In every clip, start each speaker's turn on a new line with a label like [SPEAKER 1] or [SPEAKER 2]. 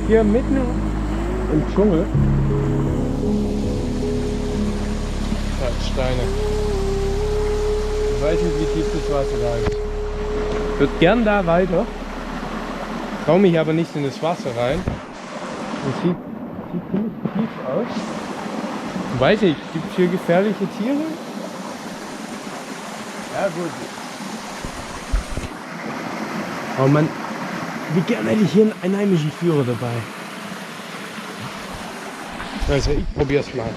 [SPEAKER 1] Hier mitten im Dschungel. Ja, Steine. Ich weiß nicht, wie tief das Wasser da ist. Ich würde gern da weiter. Traue mich aber nicht in das Wasser rein. Das sieht ziemlich tief aus. Weiß ich, gibt es hier gefährliche Tiere? Ja gut. Oh Mann. Wie gerne hätte ich hier einen einheimischen Führer dabei. Also ich probier's mal.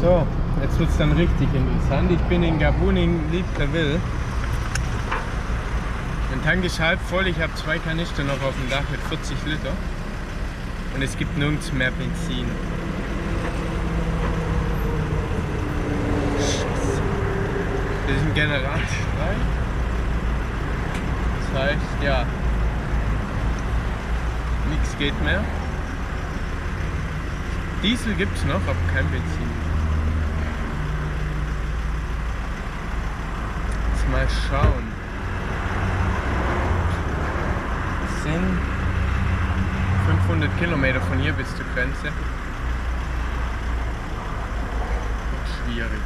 [SPEAKER 1] So, jetzt wird es dann richtig interessant. Ich bin in Gabun in Libreville. Mein Tank ist halb voll, ich habe 2 Kanister noch auf dem Dach mit 40 Liter. Und es gibt nirgends mehr Benzin. Scheiße. Das ist ein Generator. Das heißt, ja, nichts geht mehr. Diesel gibt es noch, aber kein Benzin. Jetzt mal schauen. Es sind 500 Kilometer von hier bis zur Grenze. Wird schwierig.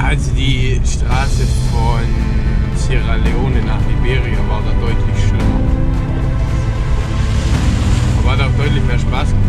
[SPEAKER 1] Also die Straße von Sierra Leone nach Liberia war da deutlich schlimmer. Aber hat auch deutlich mehr Spaß gemacht.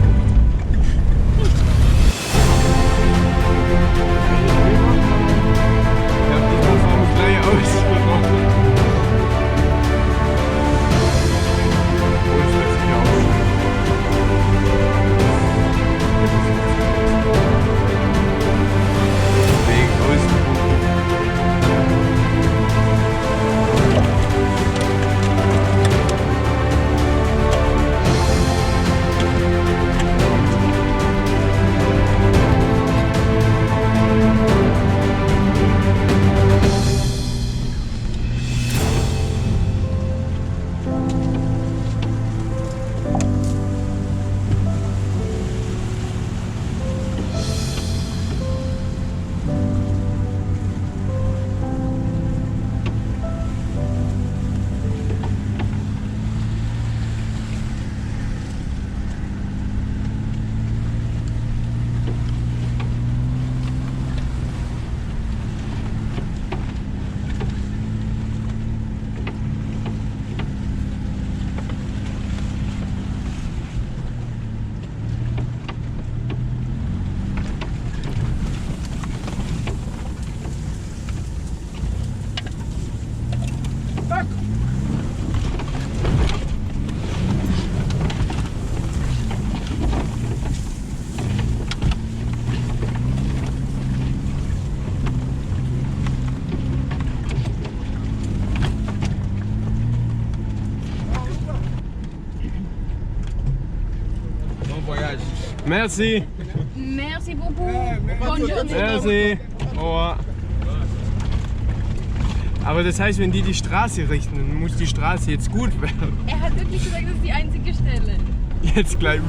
[SPEAKER 1] Merci.
[SPEAKER 2] Merci beaucoup. Bonne journée.
[SPEAKER 1] Merci. Oh. Aber das heißt, wenn die Straße richten, dann muss die Straße jetzt gut werden.
[SPEAKER 2] Er hat wirklich gesagt, das ist die einzige Stelle.
[SPEAKER 1] Jetzt gleich.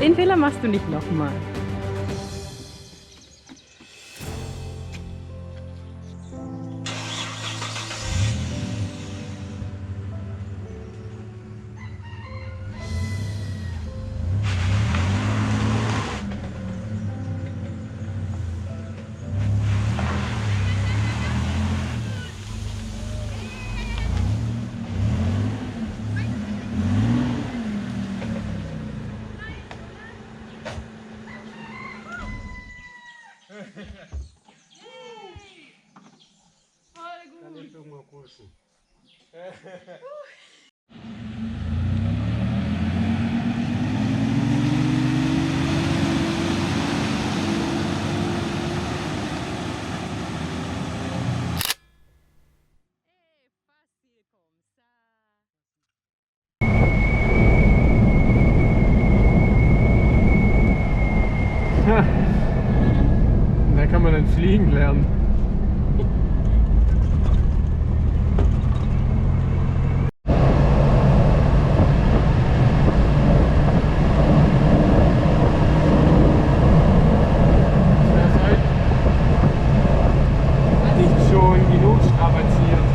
[SPEAKER 2] Den Fehler machst du nicht nochmal.
[SPEAKER 1] Da kann man dann fliegen lernen. Nicht schon genug strapaziert.